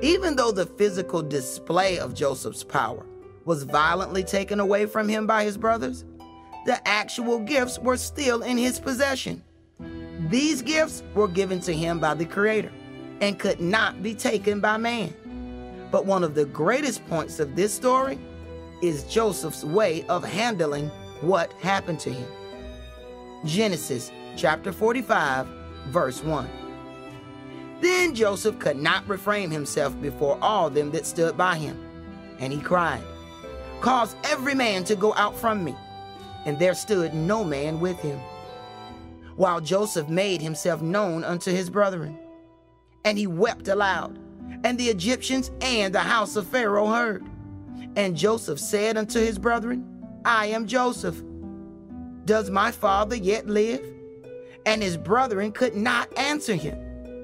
Even though the physical display of Joseph's power was violently taken away from him by his brothers, the actual gifts were still in his possession. These gifts were given to him by the Creator and could not be taken by man. But one of the greatest points of this story is Joseph's way of handling what happened to him. Genesis chapter 45, verse 1. Then Joseph could not refrain himself before all them that stood by him, and he cried, "Cause every man to go out from me." And there stood no man with him, while Joseph made himself known unto his brethren. And he wept aloud, and the Egyptians and the house of Pharaoh heard. And Joseph said unto his brethren, "I am Joseph. Does my father yet live?" And his brethren could not answer him,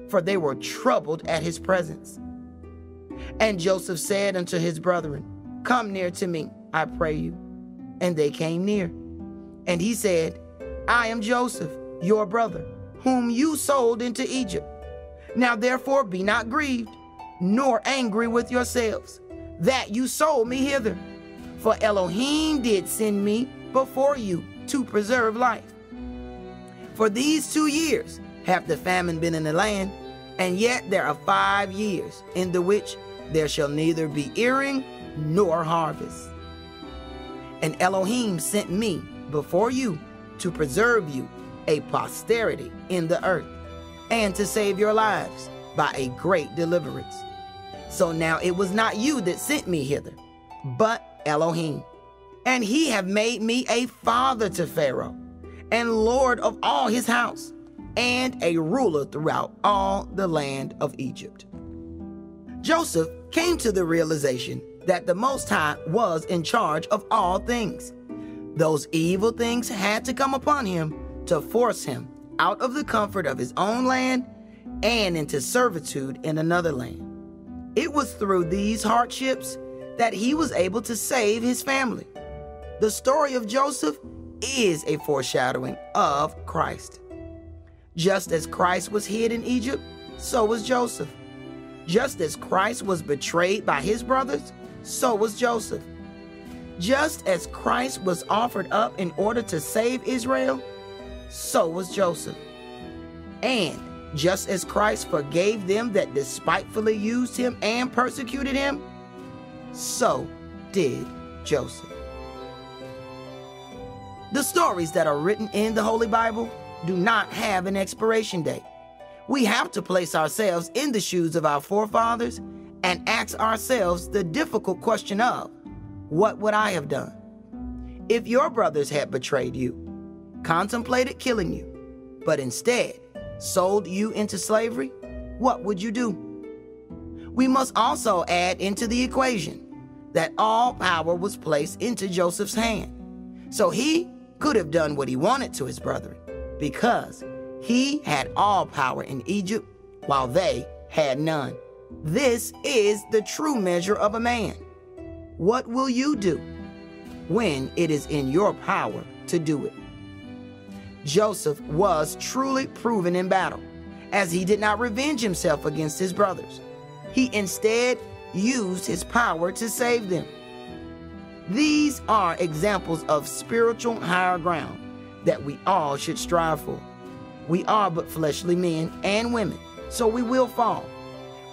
for they were troubled at his presence. And Joseph said unto his brethren, "Come near to me, I pray you." And they came near. And he said, "I am Joseph, your brother, whom you sold into Egypt. Now therefore be not grieved, nor angry with yourselves, that you sold me hither. For Elohim did send me before you to preserve life. For these 2 years hath the famine been in the land, and yet there are 5 years in the which there shall neither be earing nor harvest. And Elohim sent me before you to preserve you a posterity in the earth, and to save your lives by a great deliverance. So now it was not you that sent me hither, but Elohim. And he have made me a father to Pharaoh, and lord of all his house, and a ruler throughout all the land of Egypt." Joseph came to the realization that the Most High was in charge of all things. Those evil things had to come upon him to force him out of the comfort of his own land and into servitude in another land. It was through these hardships that he was able to save his family. The story of Joseph is a foreshadowing of Christ. Just as Christ was hid in Egypt, so was Joseph. Just as Christ was betrayed by his brothers, so was Joseph. Just as Christ was offered up in order to save Israel, so was Joseph. And just as Christ forgave them that despitefully used him and persecuted him, so did Joseph. The stories that are written in the Holy Bible do not have an expiration date. We have to place ourselves in the shoes of our forefathers and ask ourselves the difficult question of, what would I have done? If your brothers had betrayed you, contemplated killing you, but instead sold you into slavery, what would you do? We must also add into the equation that all power was placed into Joseph's hand. So he could have done what he wanted to his brethren, because he had all power in Egypt while they had none. This is the true measure of a man. What will you do when it is in your power to do it? Joseph was truly proven in battle, as he did not revenge himself against his brothers. He instead used his power to save them. These are examples of spiritual higher ground that we all should strive for. We are but fleshly men and women, so we will fall.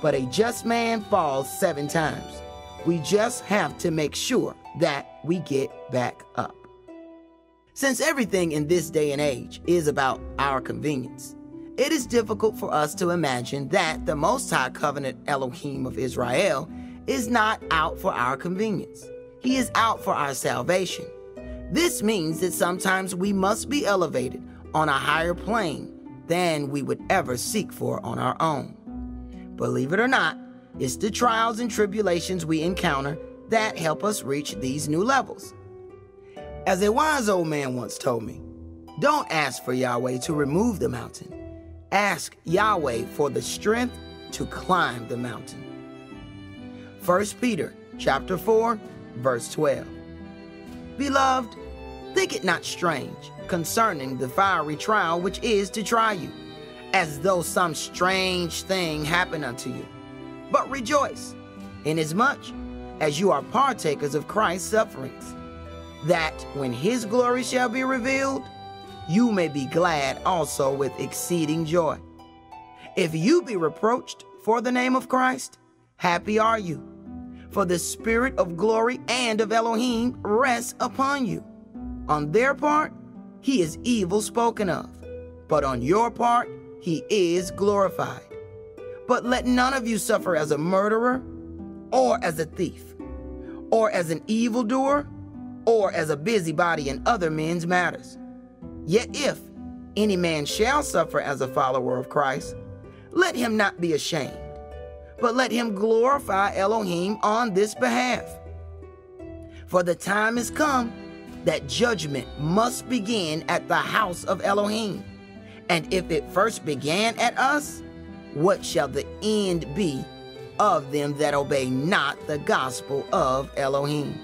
But a just man falls 7 times. We just have to make sure that we get back up. Since everything in this day and age is about our convenience, it is difficult for us to imagine that the Most High Covenant Elohim of Israel is not out for our convenience. He is out for our salvation. This means that sometimes we must be elevated on a higher plane than we would ever seek for on our own. Believe it or not, it's the trials and tribulations we encounter that help us reach these new levels. As a wise old man once told me, don't ask for Yahweh to remove the mountain. Ask Yahweh for the strength to climb the mountain. 1 Peter chapter 4, verse 12. Beloved, think it not strange concerning the fiery trial which is to try you, as though some strange thing happened unto you. but rejoice, inasmuch as you are partakers of Christ's sufferings, that when his glory shall be revealed, you may be glad also with exceeding joy. If you be reproached for the name of Christ, happy are you, for the Spirit of glory and of Elohim rests upon you. On their part, he is evil spoken of, but on your part, he is glorified. But let none of you suffer as a murderer, or as a thief, or as an evildoer, or as a busybody in other men's matters. Yet if any man shall suffer as a follower of Christ, let him not be ashamed, but let him glorify Elohim on this behalf. For the time is come that judgment must begin at the house of Elohim. And if it first began at us, what shall the end be of them that obey not the gospel of Elohim?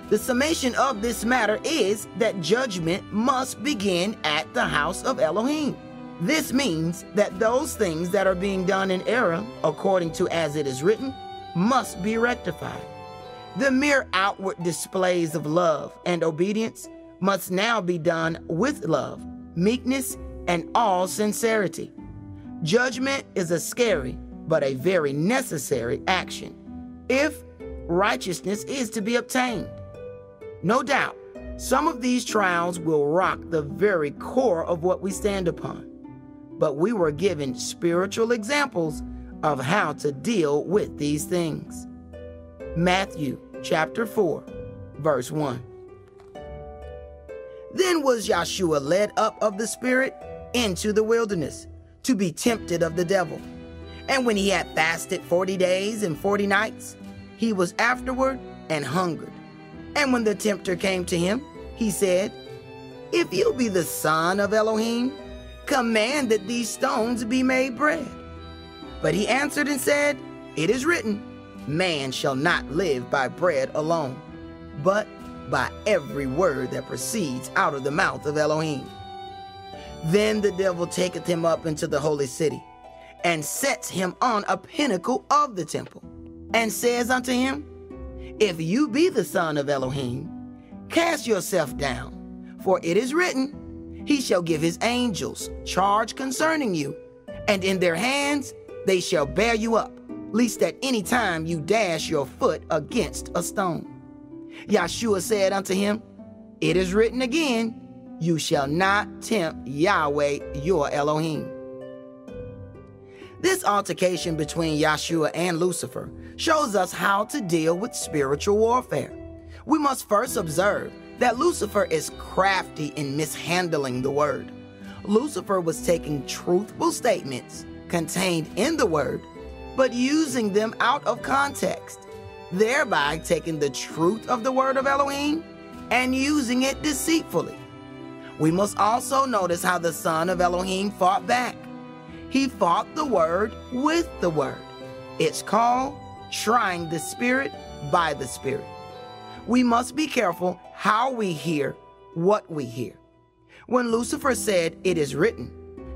The summation of this matter is that judgment must begin at the house of Elohim. This means that those things that are being done in error, according to as it is written, must be rectified. The mere outward displays of love and obedience must now be done with love, meekness, and all sincerity. Judgment is a scary but a very necessary action if righteousness is to be obtained. No doubt, some of these trials will rock the very core of what we stand upon, but we were given spiritual examples of how to deal with these things. Matthew chapter 4, verse 1. Then was Yahshua led up of the Spirit into the wilderness to be tempted of the devil. And when he had fasted 40 days and 40 nights, he was afterward and hungered. And when the tempter came to him, he said, If you be the Son of Elohim, command that these stones be made bread. But he answered and said, It is written, Man shall not live by bread alone, but by every word that proceeds out of the mouth of Elohim. Then the devil taketh him up into the holy city, and sets him on a pinnacle of the temple, and says unto him, If you be the Son of Elohim, cast yourself down, for it is written, He shall give his angels charge concerning you, and in their hands they shall bear you up, lest at any time you dash your foot against a stone. Yahshua said unto him, It is written again, You shall not tempt Yahweh your Elohim. This altercation between Yahshua and Lucifer shows us how to deal with spiritual warfare. We must first observe that Lucifer is crafty in mishandling the word. Lucifer was taking truthful statements contained in the word, but using them out of context, thereby taking the truth of the word of Elohim and using it deceitfully. We must also notice how the Son of Elohim fought back. He fought the word with the word. It's called trying the Spirit by the Spirit. We must be careful how we hear what we hear. When Lucifer said, It is written,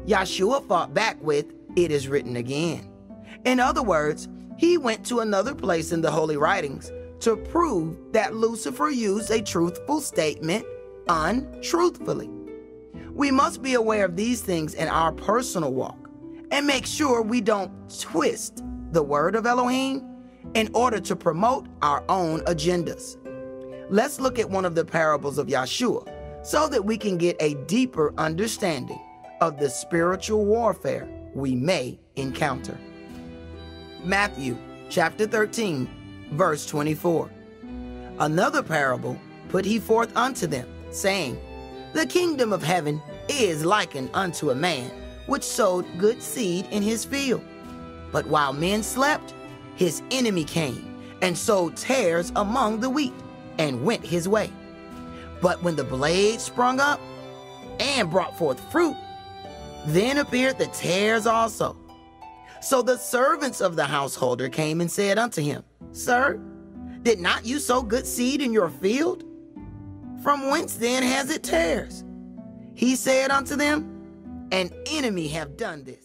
Yahshua fought back with, It is written again. In other words, he went to another place in the Holy Writings to prove that Lucifer used a truthful statement untruthfully. We must be aware of these things in our personal walk and make sure we don't twist the word of Elohim in order to promote our own agendas. Let's look at one of the parables of Yahshua so that we can get a deeper understanding of the spiritual warfare we may encounter. Matthew chapter 13, verse 24. Another parable put he forth unto them, saying, The kingdom of heaven is likened unto a man which sowed good seed in his field. But while men slept, his enemy came and sowed tares among the wheat, and went his way. But when the blade sprung up and brought forth fruit, then appeared the tares also. So the servants of the householder came and said unto him, Sir, did not you sow good seed in your field? From whence then has it tares? He said unto them, An enemy have done this.